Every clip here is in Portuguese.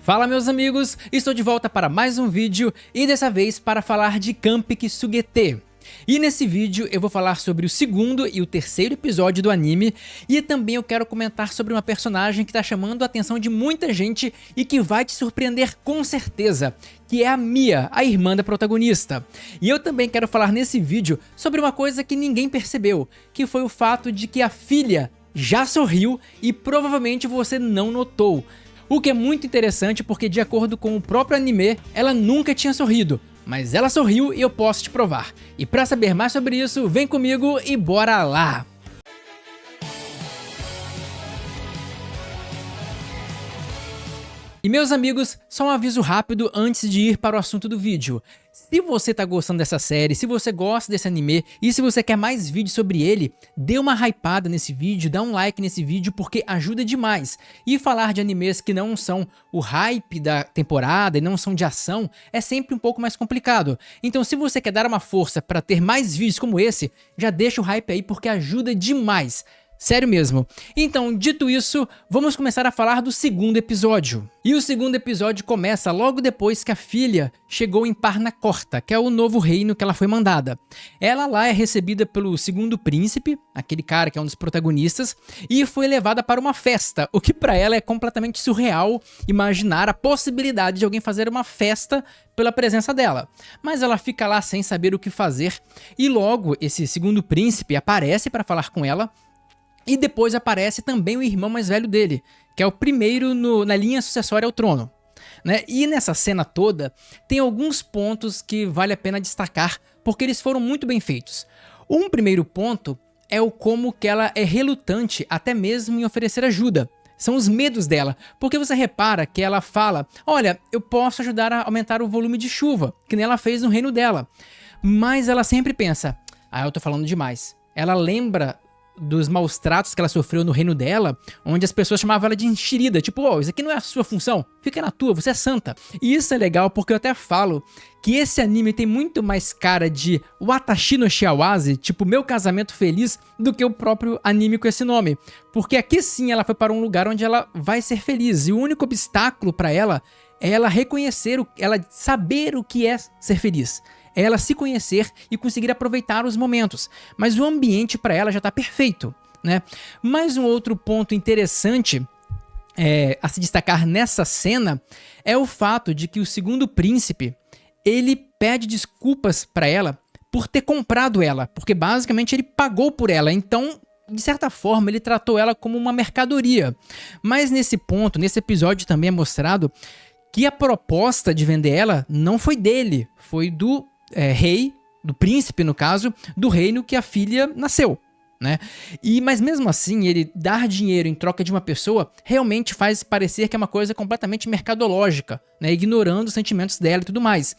Fala meus amigos, estou de volta para mais um vídeo e dessa vez para falar de Kanpeki Sugete. E nesse vídeo eu vou falar sobre o segundo e o terceiro episódio do anime e também eu quero comentar sobre uma personagem que está chamando a atenção de muita gente e que vai te surpreender com certeza, que é a Mia, a irmã da protagonista. E eu também quero falar nesse vídeo sobre uma coisa que ninguém percebeu, que foi o fato de que a filha já sorriu e provavelmente você não notou. O que é muito interessante porque, de acordo com o próprio anime, ela nunca tinha sorrido, mas ela sorriu e eu posso te provar. E para saber mais sobre isso, vem comigo e bora lá! E meus amigos, só um aviso rápido antes de ir para o assunto do vídeo. Se você tá gostando dessa série, se você gosta desse anime e se você quer mais vídeos sobre ele, dê uma hypada nesse vídeo, dá um like nesse vídeo porque ajuda demais. E falar de animes que não são o hype da temporada e não são de ação é sempre um pouco mais complicado. Então se você quer dar uma força para ter mais vídeos como esse, já deixa o hype aí porque ajuda demais. Sério mesmo. Então, dito isso, vamos começar a falar do segundo episódio. E o segundo episódio começa logo depois que a filha chegou em Parnacorta, que é o novo reino que ela foi mandada. Ela lá é recebida pelo segundo príncipe, aquele cara que é um dos protagonistas, e foi levada para uma festa, o que pra ela é completamente surreal imaginar a possibilidade de alguém fazer uma festa pela presença dela. Mas ela fica lá sem saber o que fazer, e logo esse segundo príncipe aparece para falar com ela. E depois aparece também o irmão mais velho dele, que é o primeiro na linha sucessória ao trono, né? E nessa cena toda, tem alguns pontos que vale a pena destacar, porque eles foram muito bem feitos. Um primeiro ponto é o como que ela é relutante até mesmo em oferecer ajuda. São os medos dela, porque você repara que ela fala, olha, eu posso ajudar a aumentar o volume de chuva, que nem ela fez no reino dela. Mas ela sempre pensa, eu tô falando demais. Ela lembra dos maus tratos que ela sofreu no reino dela, onde as pessoas chamavam ela de enxerida, tipo, isso aqui não é a sua função, fica na tua, você é santa. E isso é legal porque eu até falo que esse anime tem muito mais cara de Watashi no Shiawase, tipo Meu Casamento Feliz, do que o próprio anime com esse nome. Porque aqui sim ela foi para um lugar onde ela vai ser feliz, e o único obstáculo para ela é ela reconhecer, ela saber o que é ser feliz. É ela se conhecer e conseguir aproveitar os momentos, mas o ambiente para ela já está perfeito, né? Mais um outro ponto interessante a se destacar nessa cena é o fato de que o segundo príncipe, ele pede desculpas para ela por ter comprado ela, porque basicamente ele pagou por ela, então de certa forma ele tratou ela como uma mercadoria. Mas nesse ponto, nesse episódio também é mostrado que a proposta de vender ela não foi dele, foi do rei, do príncipe no caso, do reino que a filha nasceu, né? Mas mesmo assim, ele dar dinheiro em troca de uma pessoa realmente faz parecer que é uma coisa completamente mercadológica, né? Ignorando os sentimentos dela e tudo mais.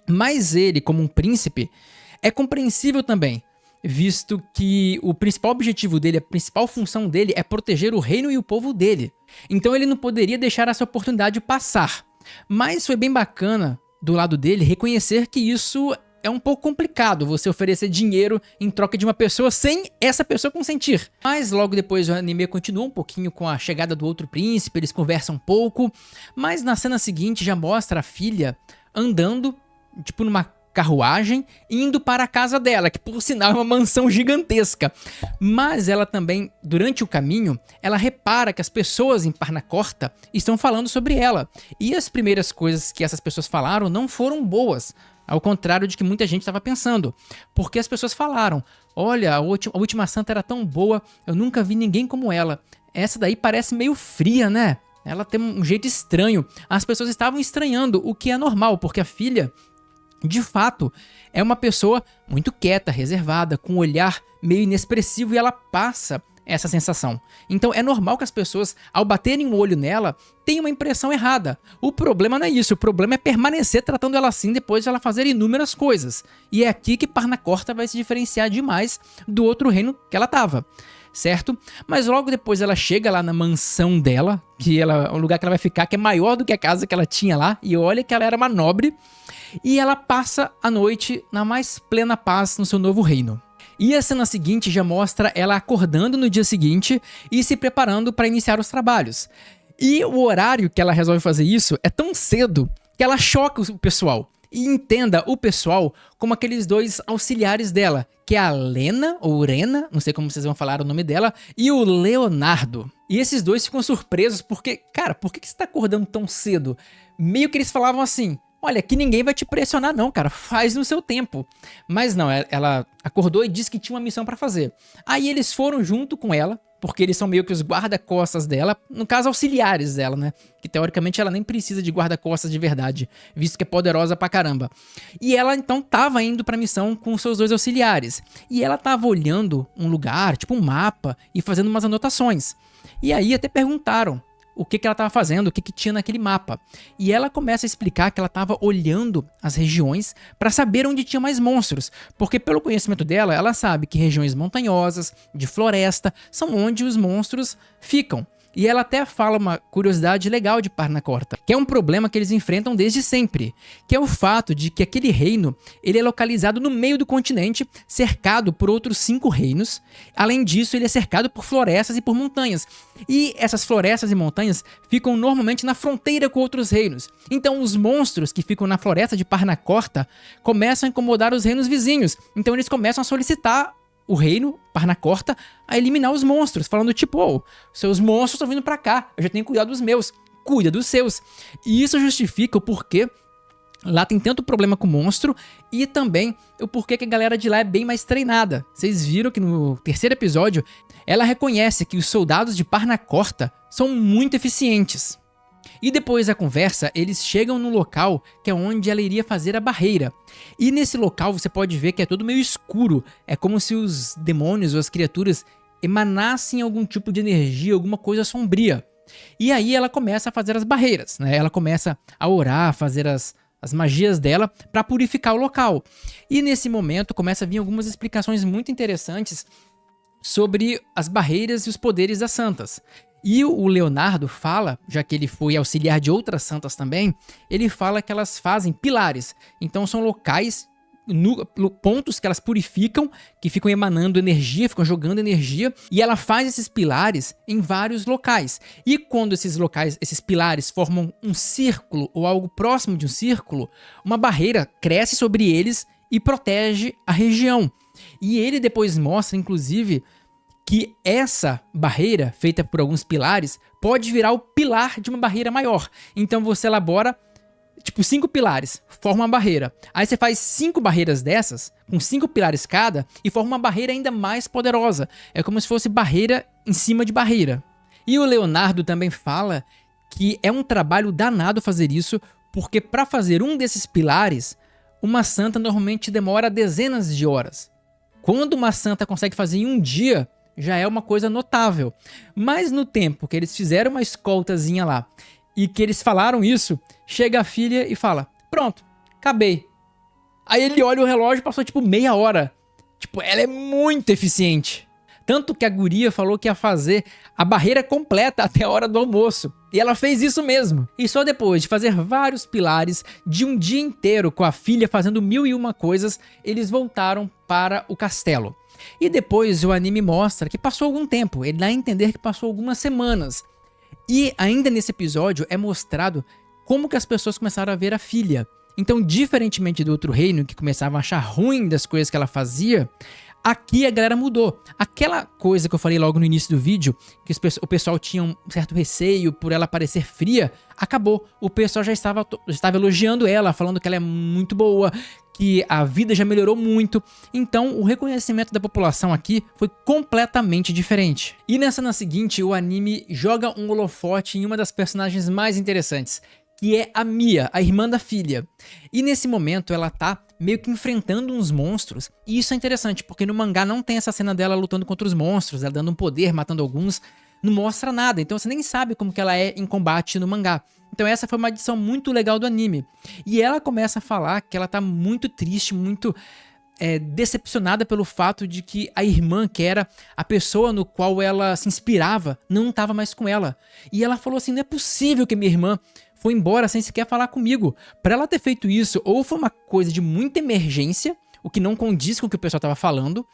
Mas ele, como um príncipe, é compreensível também, visto que o principal objetivo dele, a principal função dele é proteger o reino e o povo dele. Então ele não poderia deixar essa oportunidade passar. Mas foi bem bacana do lado dele reconhecer que isso é um pouco complicado, você oferecer dinheiro em troca de uma pessoa sem essa pessoa consentir. Mas logo depois o anime continua um pouquinho com a chegada do outro príncipe, eles conversam um pouco, mas na cena seguinte já mostra a filha andando, tipo numa carruagem, indo para a casa dela, que por sinal é uma mansão gigantesca. Mas ela também, durante o caminho, ela repara que as pessoas em Parnacorta estão falando sobre ela. E as primeiras coisas que essas pessoas falaram não foram boas, ao contrário de que muita gente estava pensando. Porque as pessoas falaram, olha, a última santa era tão boa, eu nunca vi ninguém como ela. Essa daí parece meio fria, né? Ela tem um jeito estranho. As pessoas estavam estranhando, o que é normal, porque a filha, de fato, é uma pessoa muito quieta, reservada, com um olhar meio inexpressivo e ela passa essa sensação. Então é normal que as pessoas, ao baterem o olho nela, tenham uma impressão errada. O problema não é isso, o problema é permanecer tratando ela assim depois de ela fazer inúmeras coisas. E é aqui que Parnacorta vai se diferenciar demais do outro reino que ela estava, certo? Mas logo depois ela chega lá na mansão dela, que o lugar que ela vai ficar, que é maior do que a casa que ela tinha lá, e olha que ela era uma nobre, e ela passa a noite na mais plena paz no seu novo reino. E a cena seguinte já mostra ela acordando no dia seguinte e se preparando para iniciar os trabalhos. E o horário que ela resolve fazer isso é tão cedo que ela choca o pessoal. E entenda o pessoal como aqueles dois auxiliares dela, que é a Lena, ou Rena, não sei como vocês vão falar o nome dela, e o Leonardo. E esses dois ficam surpresos porque, cara, por que você tá acordando tão cedo? Meio que eles falavam assim, olha, aqui ninguém vai te pressionar não, cara, faz no seu tempo. Mas não, ela acordou e disse que tinha uma missão pra fazer. Aí eles foram junto com ela, porque eles são meio que os guarda-costas dela, no caso auxiliares dela, né? Que teoricamente ela nem precisa de guarda-costas de verdade, visto que é poderosa pra caramba. E ela então tava indo pra missão com seus dois auxiliares. E ela tava olhando um lugar, tipo um mapa, e fazendo umas anotações. E aí até perguntaram o que ela estava fazendo, o que tinha naquele mapa. E ela começa a explicar que ela estava olhando as regiões para saber onde tinha mais monstros, porque pelo conhecimento dela, ela sabe que regiões montanhosas, de floresta, são onde os monstros ficam. E ela até fala uma curiosidade legal de Parnacorta, que é um problema que eles enfrentam desde sempre, que é o fato de que aquele reino ele é localizado no meio do continente, cercado por outros 5 reinos. Além disso, ele é cercado por florestas e por montanhas. E essas florestas e montanhas ficam normalmente na fronteira com outros reinos. Então os monstros que ficam na floresta de Parnacorta começam a incomodar os reinos vizinhos. Então eles começam a solicitar o reino, Parnacorta, a eliminar os monstros, falando tipo, oh, seus monstros estão vindo pra cá, eu já tenho que cuidar dos meus, cuida dos seus. E isso justifica o porquê lá tem tanto problema com monstro e também o porquê que a galera de lá é bem mais treinada. Vocês viram que no terceiro episódio, ela reconhece que os soldados de Parnacorta são muito eficientes. E depois da conversa, eles chegam no local que é onde ela iria fazer a barreira. E nesse local você pode ver que é todo meio escuro. É como se os demônios ou as criaturas emanassem algum tipo de energia, alguma coisa sombria. E aí ela começa a fazer as barreiras, né? Ela começa a orar, a fazer as magias dela para purificar o local. E nesse momento começa a vir algumas explicações muito interessantes sobre as barreiras e os poderes das santas. E o Leonardo fala, já que ele foi auxiliar de outras santas também, ele fala que elas fazem pilares. Então são locais, pontos que elas purificam, que ficam emanando energia, ficam jogando energia, e ela faz esses pilares em vários locais. E quando esses locais, esses pilares formam um círculo ou algo próximo de um círculo, uma barreira cresce sobre eles e protege a região. E ele depois mostra, inclusive, que essa barreira, feita por alguns pilares, pode virar o pilar de uma barreira maior. Então você elabora, tipo, 5 pilares, forma uma barreira. Aí você faz 5 barreiras dessas, com 5 pilares cada, e forma uma barreira ainda mais poderosa. É como se fosse barreira em cima de barreira. E o Leonardo também fala que é um trabalho danado fazer isso, porque para fazer um desses pilares, uma santa normalmente demora dezenas de horas. Quando uma santa consegue fazer em um dia, já é uma coisa notável. Mas no tempo que eles fizeram uma escoltazinha lá e que eles falaram isso, chega a filha e fala, pronto, acabei. Aí ele olha o relógio, passou tipo meia hora. Tipo, ela é muito eficiente. Tanto que a guria falou que ia fazer a barreira completa até a hora do almoço. E ela fez isso mesmo. E só depois de fazer vários pilares, de um dia inteiro com a filha fazendo 1001 coisas, eles voltaram para o castelo. E depois o anime mostra que passou algum tempo, ele dá a entender que passou algumas semanas. E ainda nesse episódio é mostrado como que as pessoas começaram a ver a filha. Então, diferentemente do outro reino, que começavam a achar ruim das coisas que ela fazia, aqui a galera mudou. Aquela coisa que eu falei logo no início do vídeo, que o pessoal tinha um certo receio por ela parecer fria, acabou. O pessoal já estava elogiando ela, falando que ela é muito boa, que a vida já melhorou muito. Então o reconhecimento da população aqui foi completamente diferente. E na cena seguinte, o anime joga um holofote em uma das personagens mais interessantes, que é a Mia, a irmã da filha. E nesse momento ela tá meio que enfrentando uns monstros, e isso é interessante, porque no mangá não tem essa cena dela lutando contra os monstros, ela dando um poder, matando alguns, não mostra nada, então você nem sabe como que ela é em combate no mangá. Então essa foi uma adição muito legal do anime. E ela começa a falar que ela tá muito triste, muito decepcionada pelo fato de que a irmã, que era a pessoa no qual ela se inspirava, não estava mais com ela. E ela falou assim, não é possível que minha irmã foi embora sem sequer falar comigo. Para ela ter feito isso, ou foi uma coisa de muita emergência, o que não condiz com o que o pessoal estava falando,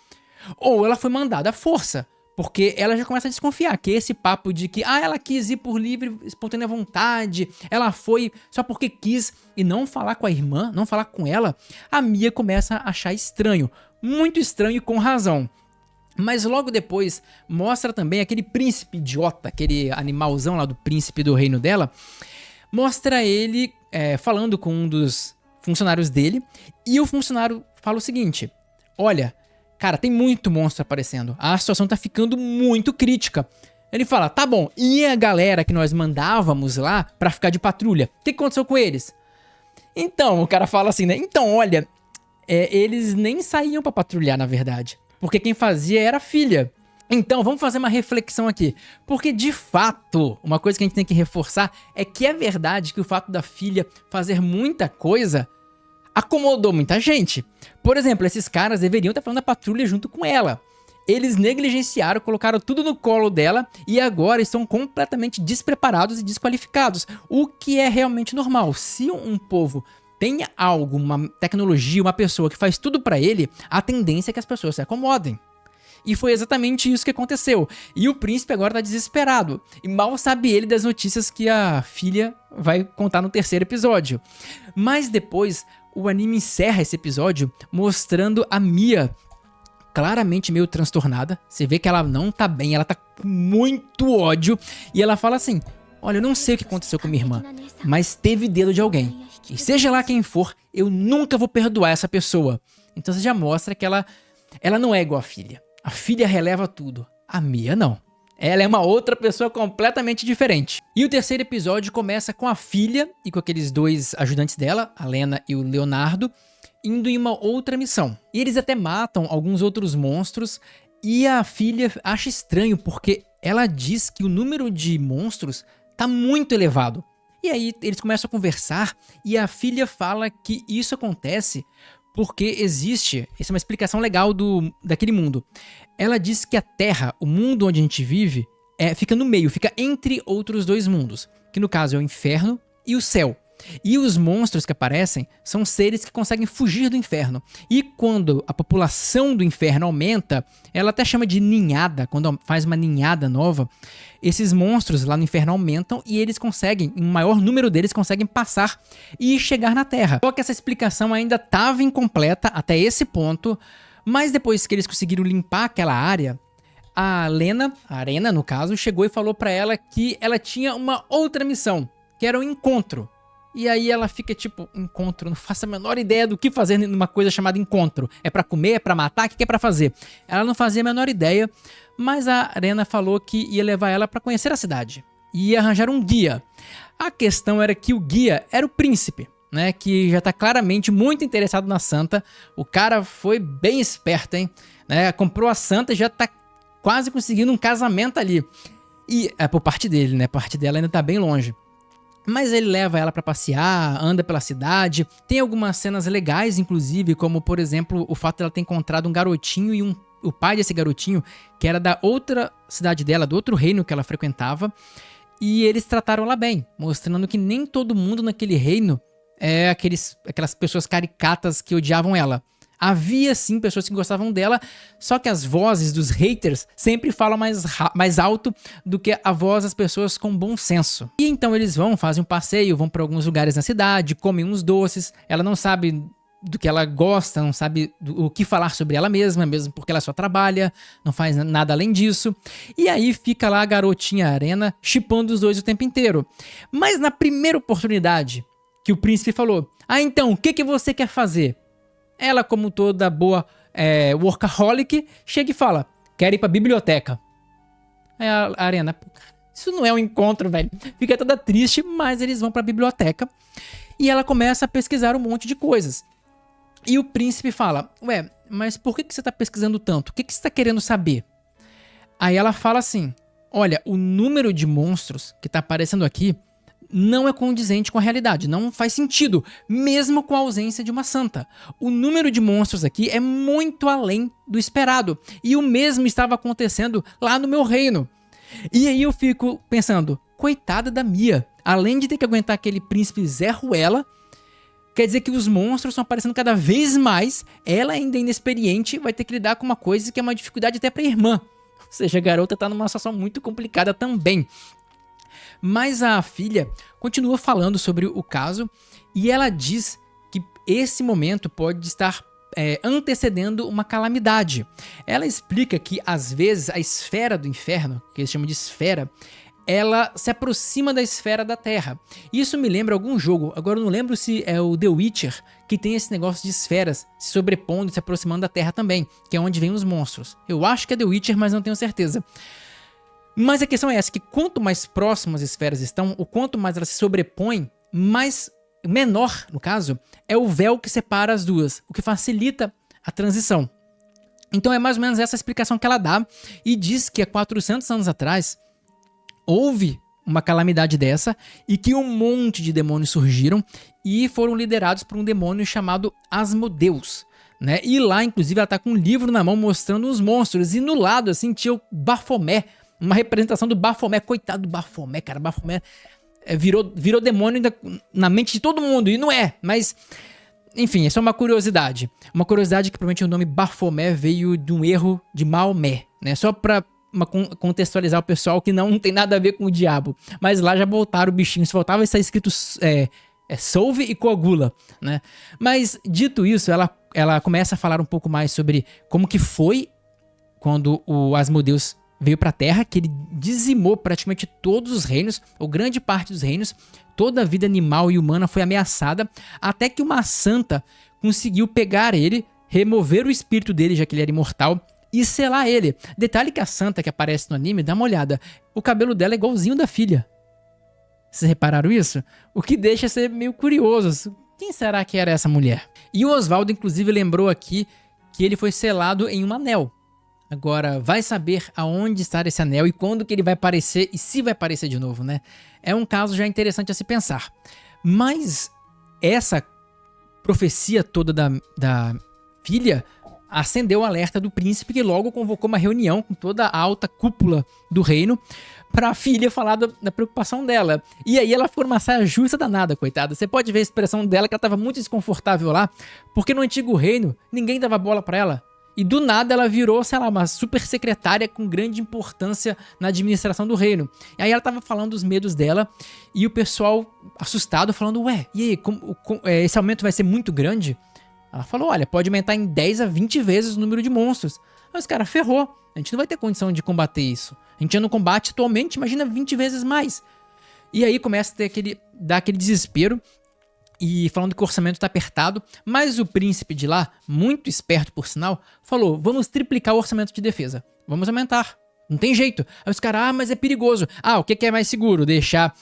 ou ela foi mandada à força, Porque ela já começa a desconfiar que esse papo de que ela quis ir por livre, espontânea vontade, ela foi só porque quis e não falar com a irmã, não falar com ela, a Mia começa a achar estranho, muito estranho e com razão. Mas logo depois mostra também aquele príncipe idiota, aquele animalzão lá do príncipe do reino dela, mostra ele falando com um dos funcionários dele e o funcionário fala o seguinte: olha, cara, tem muito monstro aparecendo. A situação tá ficando muito crítica. Ele fala, tá bom, e a galera que nós mandávamos lá pra ficar de patrulha? O que aconteceu com eles? Então, o cara fala assim, né? Então, olha, eles nem saíam pra patrulhar, na verdade. Porque quem fazia era a filha. Então, vamos fazer uma reflexão aqui. Porque, de fato, uma coisa que a gente tem que reforçar é que é verdade que o fato da filha fazer muita coisa acomodou muita gente. Por exemplo, esses caras deveriam estar falando da patrulha junto com ela. Eles negligenciaram, colocaram tudo no colo dela e agora estão completamente despreparados e desqualificados. O que é realmente normal. Se um povo tem algo, uma tecnologia, uma pessoa que faz tudo pra ele, a tendência é que as pessoas se acomodem. E foi exatamente isso que aconteceu. E o príncipe agora tá desesperado. E mal sabe ele das notícias que a filha vai contar no terceiro episódio. Mas depois, o anime encerra esse episódio mostrando a Mia claramente meio transtornada. Você vê que ela não tá bem, ela tá com muito ódio. E ela fala assim, olha, eu não sei o que aconteceu com minha irmã, mas teve dedo de alguém. E seja lá quem for, eu nunca vou perdoar essa pessoa. Então você já mostra que ela não é igual a filha. A filha releva tudo. A Mia não. Ela é uma outra pessoa completamente diferente. E o terceiro episódio começa com a filha e com aqueles dois ajudantes dela, a Lena e o Leonardo, indo em uma outra missão. E eles até matam alguns outros monstros e a filha acha estranho porque ela diz que o número de monstros tá muito elevado. E aí eles começam a conversar e a filha fala que isso acontece porque existe, essa é uma explicação legal daquele mundo. Ela diz que a Terra, o mundo onde a gente vive, fica no meio, fica entre outros dois mundos, que no caso é o inferno e o céu. E os monstros que aparecem são seres que conseguem fugir do inferno. E quando a população do inferno aumenta, ela até chama de ninhada, quando faz uma ninhada nova, esses monstros lá no inferno aumentam e eles conseguem, um maior número deles conseguem passar e chegar na Terra. Só que essa explicação ainda estava incompleta até esse ponto, mas depois que eles conseguiram limpar aquela área, a Lena, a Arena no caso, chegou e falou pra ela que ela tinha uma outra missão, que era um encontro. E aí ela fica tipo, encontro, não faço a menor ideia do que fazer numa coisa chamada encontro. É pra comer, é pra matar, o que é pra fazer? Ela não fazia a menor ideia, mas a Arena falou que ia levar ela pra conhecer a cidade. E ia arranjar um guia. A questão era que o guia era o príncipe, né? Que já tá claramente muito interessado na Santa. O cara foi bem esperto, hein? Né? Comprou a Santa e já tá quase conseguindo um casamento ali. E é por parte dele, né? A parte dela ainda tá bem longe. Mas ele leva ela pra passear, anda pela cidade, tem algumas cenas legais, inclusive, como, por exemplo, o fato dela ter encontrado um garotinho e o pai desse garotinho, que era da outra cidade dela, do outro reino que ela frequentava, e eles trataram ela bem, mostrando que nem todo mundo naquele reino é aquelas pessoas caricatas que odiavam ela. Havia sim pessoas que gostavam dela, só que as vozes dos haters sempre falam mais alto do que a voz das pessoas com bom senso. E então eles fazem um passeio, vão para alguns lugares na cidade, comem uns doces, ela não sabe do que ela gosta, não sabe o que falar sobre ela mesma, mesmo porque ela só trabalha, não faz nada além disso. E aí fica lá a garotinha Arena shippando os dois o tempo inteiro. Mas na primeira oportunidade que o príncipe falou, então, o que você quer fazer? Ela, como toda boa workaholic, chega e fala, quero ir pra biblioteca. Aí a Arena, isso não é um encontro, velho. Fica toda triste, mas eles vão pra biblioteca. E ela começa a pesquisar um monte de coisas. E o príncipe fala, ué, mas por que você tá pesquisando tanto? O que você tá querendo saber? Aí ela fala assim, olha, o número de monstros que tá aparecendo aqui não é condizente com a realidade, não faz sentido, mesmo com a ausência de uma santa. O número de monstros aqui é muito além do esperado, e o mesmo estava acontecendo lá no meu reino. E aí eu fico pensando, coitada da Mia, além de ter que aguentar aquele príncipe Zé Ruela, quer dizer que os monstros estão aparecendo cada vez mais, ela ainda inexperiente vai ter que lidar com uma coisa que é uma dificuldade até pra irmã. Ou seja, a garota tá numa situação muito complicada também. Mas a filha continua falando sobre o caso e ela diz que esse momento pode estar antecedendo uma calamidade. Ela explica que às vezes a esfera do inferno, que eles chamam de esfera, ela se aproxima da esfera da Terra. Isso me lembra algum jogo, agora eu não lembro se é o The Witcher, que tem esse negócio de esferas se sobrepondo e se aproximando da Terra também, que é onde vem os monstros. Eu acho que é The Witcher, mas não tenho certeza. Mas a questão é essa, que quanto mais próximas as esferas estão, ou quanto mais elas se sobrepõem, mais menor, no caso, é o véu que separa as duas, o que facilita a transição. Então é mais ou menos essa explicação que ela dá, e diz que há 400 anos atrás houve uma calamidade dessa e que um monte de demônios surgiram e foram liderados por um demônio chamado Asmodeus, né? E lá, inclusive, ela tá com um livro na mão mostrando os monstros, e no lado, assim, tinha o Baphomet, uma representação do Baphomet. Coitado do Baphomet, cara. Baphomet virou demônio ainda na mente de todo mundo, e não é, mas enfim, essa é uma curiosidade. Uma curiosidade que provavelmente o nome Baphomet veio de um erro de Maomé, né? Só pra contextualizar o pessoal que não tem nada a ver com o diabo. Mas lá já voltaram o bichinho, só faltava estar escrito solve e coagula, né? Mas dito isso, ela começa a falar um pouco mais sobre como que foi quando o Asmodeus veio pra Terra, que ele dizimou praticamente todos os reinos, ou grande parte dos reinos. Toda a vida animal e humana foi ameaçada, até que uma santa conseguiu pegar ele, remover o espírito dele, já que ele era imortal, e selar ele. Detalhe que a santa que aparece no anime, dá uma olhada, o cabelo dela é igualzinho da filha. Vocês repararam isso? O que deixa ser meio curioso. Quem será que era essa mulher? E o Oswaldo, inclusive, lembrou aqui que ele foi selado em um anel. Agora, vai saber aonde está esse anel e quando que ele vai aparecer, e se vai aparecer de novo, né? É um caso já interessante a se pensar. Mas essa profecia toda da filha acendeu o alerta do príncipe, que logo convocou uma reunião com toda a alta cúpula do reino para a filha falar da preocupação dela. E aí ela foi uma saia justa danada, coitada. Você pode ver a expressão dela, que ela estava muito desconfortável lá, porque no antigo reino ninguém dava bola para ela. E do nada ela virou, sei lá, uma super secretária com grande importância na administração do reino. E aí ela tava falando dos medos dela, e o pessoal assustado falando, ué, e aí, esse aumento vai ser muito grande? Ela falou, olha, pode aumentar em 10 a 20 vezes o número de monstros. Mas, cara, ferrou. A gente não vai ter condição de combater isso. A gente já não combate atualmente, imagina 20 vezes mais. E aí começa a dar aquele desespero, e falando que o orçamento tá apertado, mas o príncipe de lá, muito esperto por sinal, falou, vamos triplicar o orçamento de defesa. Vamos aumentar. Não tem jeito. Aí os caras, mas é perigoso. O que é mais seguro? Deixar,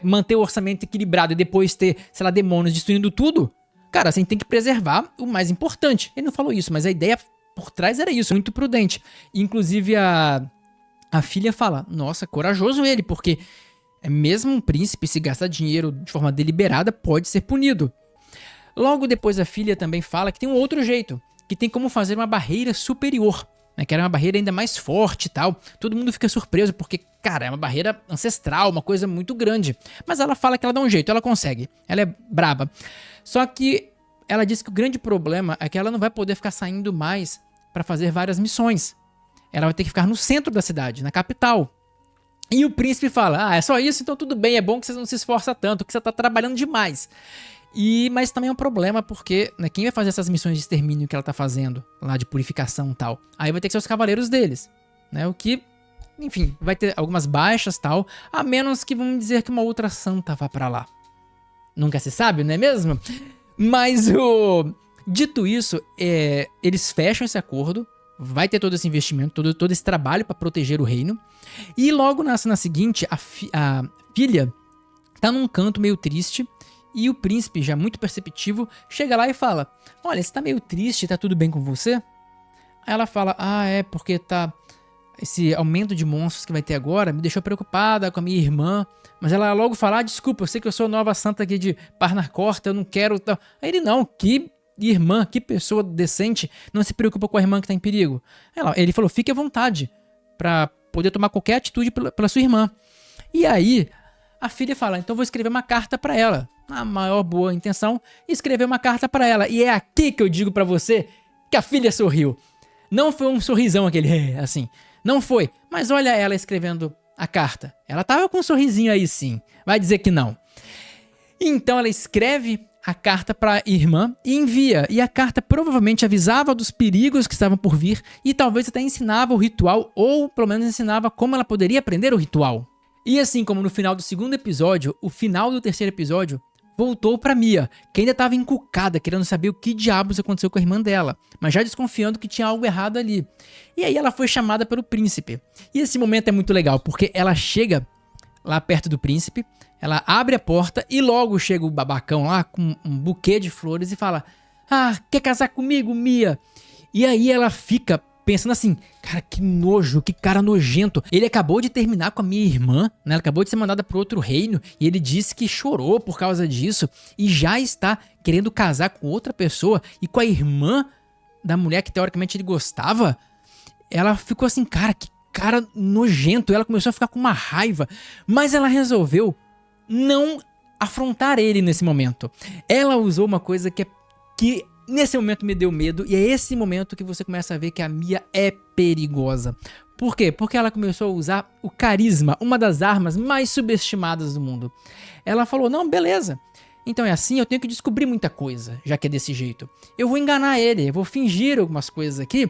manter o orçamento equilibrado e depois ter, sei lá, demônios destruindo tudo? Cara, assim, tem que preservar o mais importante. Ele não falou isso, mas a ideia por trás era isso, muito prudente. Inclusive a filha fala, nossa, corajoso ele, porque mesmo um príncipe, se gastar dinheiro de forma deliberada, pode ser punido. Logo depois a filha também fala que tem um outro jeito, que tem como fazer uma barreira superior, né, que era uma barreira ainda mais forte e tal. Todo mundo fica surpreso porque, cara, é uma barreira ancestral, uma coisa muito grande. Mas ela fala que ela dá um jeito, ela consegue, ela é braba. Só que ela diz que o grande problema é que ela não vai poder ficar saindo mais para fazer várias missões. Ela vai ter que ficar no centro da cidade, na capital. E o príncipe fala, é só isso, então tudo bem, é bom que você não se esforça tanto, que você tá trabalhando demais. Mas também é um problema porque, né, quem vai fazer essas missões de extermínio que ela tá fazendo, lá de purificação e tal, aí vai ter que ser os cavaleiros deles, né, o que, enfim, vai ter algumas baixas e tal, a menos que vamos dizer que uma outra santa vá pra lá. Nunca se sabe, não é mesmo? Mas dito isso, eles fecham esse acordo, vai ter todo esse investimento, todo esse trabalho para proteger o reino. E logo na cena seguinte, a filha tá num canto meio triste, e o príncipe, já muito perceptivo, chega lá e fala, olha, você tá meio triste, tá tudo bem com você? Aí ela fala, é porque tá... esse aumento de monstros que vai ter agora me deixou preocupada com a minha irmã. Mas ela logo fala, desculpa, eu sei que eu sou nova santa aqui de Parnarcorta, eu não quero... Aí ele, não, que irmã, que pessoa decente não se preocupa com a irmã que tá em perigo. Ele falou, fique à vontade pra poder tomar qualquer atitude pela sua irmã. E aí, a filha fala, então vou escrever uma carta pra ela. Na maior boa intenção, escrever uma carta pra ela. E é aqui que eu digo pra você que a filha sorriu. Não foi um sorrisão aquele, assim. Não foi, mas olha ela escrevendo a carta. Ela tava com um sorrisinho aí sim, vai dizer que não. Então ela escreve a carta para a irmã e envia. E a carta provavelmente avisava dos perigos que estavam por vir e talvez até ensinava o ritual ou pelo menos ensinava como ela poderia aprender o ritual. E assim como no final do segundo episódio, o final do terceiro episódio voltou para Mia, que ainda estava encucada, querendo saber o que diabos aconteceu com a irmã dela, mas já desconfiando que tinha algo errado ali. E aí ela foi chamada pelo príncipe. E esse momento é muito legal, porque ela chega lá perto do príncipe, ela abre a porta e logo chega o babacão lá com um buquê de flores e fala: "Ah, quer casar comigo, Mia?" E aí ela fica pensando assim: cara, que nojo, que cara nojento. Ele acabou de terminar com a minha irmã, né? Ela acabou de ser mandada para outro reino e ele disse que chorou por causa disso e já está querendo casar com outra pessoa e com a irmã da mulher que teoricamente ele gostava. Ela ficou assim, cara, que cara nojento. Ela começou a ficar com uma raiva, mas ela resolveu não afrontar ele nesse momento. Ela usou uma coisa que nesse momento me deu medo, e é esse momento que você começa a ver que a Mia é perigosa. Por quê? Porque ela começou a usar o carisma, uma das armas mais subestimadas do mundo. Ela falou: não, beleza, então é assim, eu tenho que descobrir muita coisa, já que é desse jeito. Eu vou enganar ele, eu vou fingir algumas coisas aqui,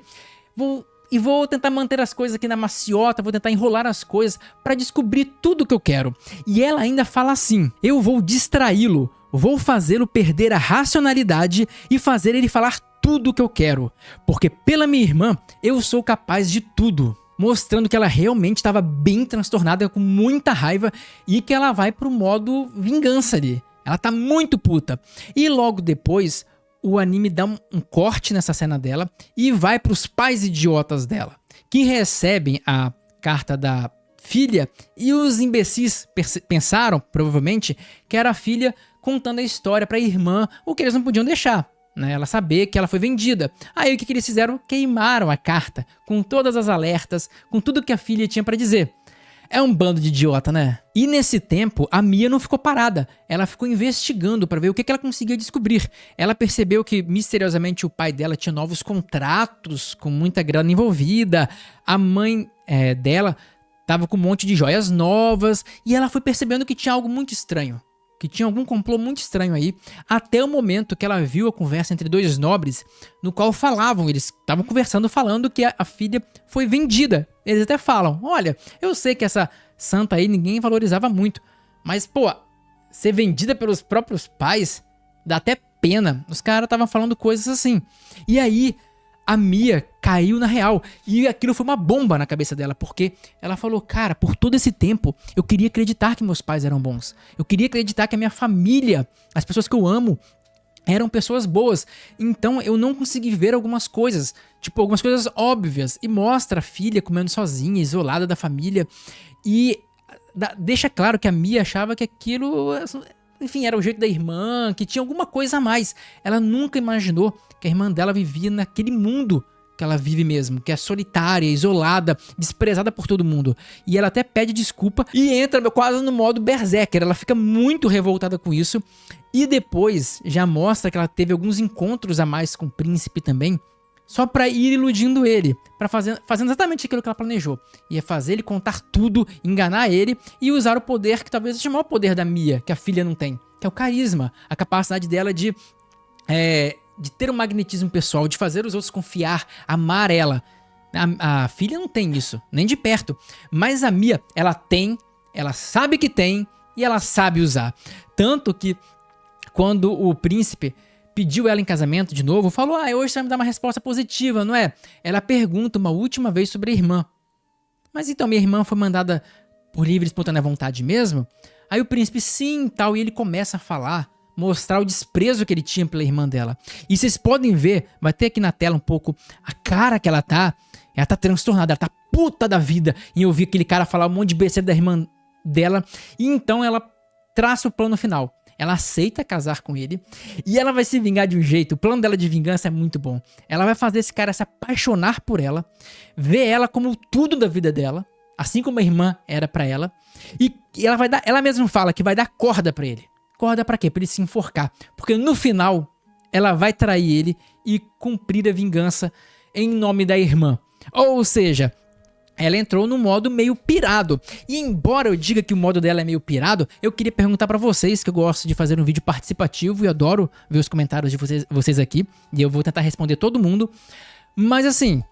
vou tentar manter as coisas aqui na maciota, vou tentar enrolar as coisas pra descobrir tudo que eu quero. E ela ainda fala assim: eu vou distraí-lo, vou fazê-lo perder a racionalidade e fazer ele falar tudo o que eu quero, porque pela minha irmã eu sou capaz de tudo. Mostrando que ela realmente estava bem transtornada, com muita raiva, e que ela vai pro modo vingança ali. Ela tá muito puta. E logo depois o anime dá um corte nessa cena dela e vai pros pais idiotas dela, que recebem a carta da filha e os imbecis pensaram, provavelmente, que era a filha contando a história pra irmã, o que eles não podiam deixar, né? Ela saber que ela foi vendida. Aí o que eles fizeram? Queimaram a carta, com todas as alertas, com tudo que a filha tinha pra dizer. É um bando de idiota, né? E nesse tempo, a Mia não ficou parada. Ela ficou investigando para ver o que ela conseguia descobrir. Ela percebeu que, misteriosamente, o pai dela tinha novos contratos, com muita grana envolvida. A mãe dela tava com um monte de joias novas. E ela foi percebendo que tinha algo muito estranho. Que tinha algum complô muito estranho aí, até o momento que ela viu a conversa entre dois nobres, no qual eles estavam conversando falando que a filha foi vendida. Eles até falam: olha, eu sei que essa santa aí ninguém valorizava muito, mas pô, ser vendida pelos próprios pais, dá até pena. Os caras estavam falando coisas assim. E aí a Mia caiu na real, e aquilo foi uma bomba na cabeça dela, porque ela falou: cara, por todo esse tempo eu queria acreditar que meus pais eram bons, eu queria acreditar que a minha família, as pessoas que eu amo, eram pessoas boas, então eu não consegui ver algumas coisas, tipo algumas coisas óbvias, e mostra a filha comendo sozinha, isolada da família, e deixa claro que a Mia achava que aquilo, enfim, era o jeito da irmã, que tinha alguma coisa a mais. Ela nunca imaginou que a irmã dela vivia naquele mundo que ela vive mesmo, que é solitária, isolada, desprezada por todo mundo. E ela até pede desculpa e entra quase no modo berserker. Ela fica muito revoltada com isso. E depois já mostra que ela teve alguns encontros a mais com o príncipe também, só pra ir iludindo ele, fazendo exatamente aquilo que ela planejou. Ia fazer ele contar tudo, enganar ele e usar o poder que talvez seja o maior poder da Mia, que a filha não tem, que é o carisma, a capacidade dela de ter um magnetismo pessoal, de fazer os outros confiar, amar ela. A filha não tem isso, nem de perto. Mas a Mia, ela tem, ela sabe que tem e ela sabe usar. Tanto que quando o príncipe pediu ela em casamento de novo, falou: hoje você vai me dar uma resposta positiva, não é? Ela pergunta uma última vez sobre a irmã. Mas então minha irmã foi mandada por livre e espontânea vontade mesmo? Aí o príncipe, sim, tal, e ele começa a falar, mostrar o desprezo que ele tinha pela irmã dela. E vocês podem ver, vai ter aqui na tela um pouco a cara que ela tá transtornada, ela tá puta da vida em ouvir aquele cara falar um monte de besteira da irmã dela, e então ela traça o plano final. Ela aceita casar com ele e ela vai se vingar de um jeito. O plano dela de vingança é muito bom. Ela vai fazer esse cara se apaixonar por ela, ver ela como tudo da vida dela, assim como a irmã era pra ela. E ela mesma fala que vai dar corda pra ele. Corda pra quê? Pra ele se enforcar. Porque no final ela vai trair ele e cumprir a vingança em nome da irmã. Ou seja, ela entrou no modo meio pirado. E embora eu diga que o modo dela é meio pirado, eu queria perguntar pra vocês, que eu gosto de fazer um vídeo participativo e adoro ver os comentários de vocês aqui, e eu vou tentar responder todo mundo. Mas assim,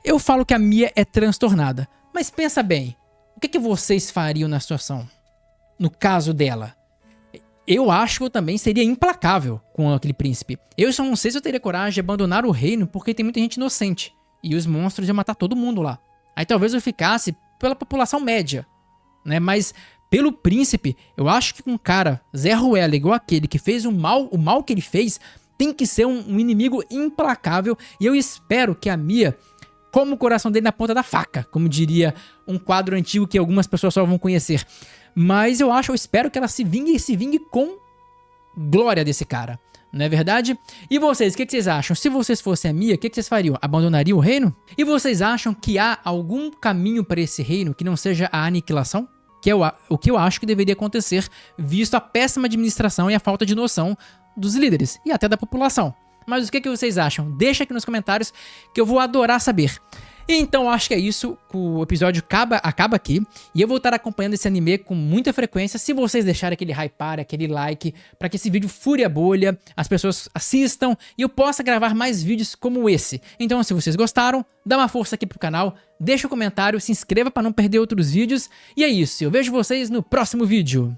eu falo que a Mia é transtornada, mas pensa bem, o que vocês fariam na situação? No caso dela? Eu acho que eu também seria implacável com aquele príncipe. Eu só não sei se eu teria coragem de abandonar o reino, porque tem muita gente inocente, e os monstros iam matar todo mundo lá. Aí talvez eu ficasse pela população média, né? Mas pelo príncipe, eu acho que um cara, Zé Ruela, igual aquele que fez o mal que ele fez, tem que ser um inimigo implacável. E eu espero que a Mia coma o coração dele na ponta da faca, como diria um quadro antigo que algumas pessoas só vão conhecer. Mas eu espero que ela se vingue com glória desse cara. Não é verdade? E vocês, o que vocês acham? Se vocês fossem a Mia, o que vocês fariam? Abandonariam o reino? E vocês acham que há algum caminho para esse reino que não seja a aniquilação? Que é o que eu acho que deveria acontecer, visto a péssima administração e a falta de noção dos líderes e até da população. Mas o que vocês acham? Deixa aqui nos comentários que eu vou adorar saber. Então acho que é isso, o episódio acaba aqui, e eu vou estar acompanhando esse anime com muita frequência, se vocês deixarem aquele hypar, aquele like, para que esse vídeo fure a bolha, as pessoas assistam e eu possa gravar mais vídeos como esse. Então se vocês gostaram, dá uma força aqui pro canal, deixa um comentário, se inscreva para não perder outros vídeos, e é isso, eu vejo vocês no próximo vídeo.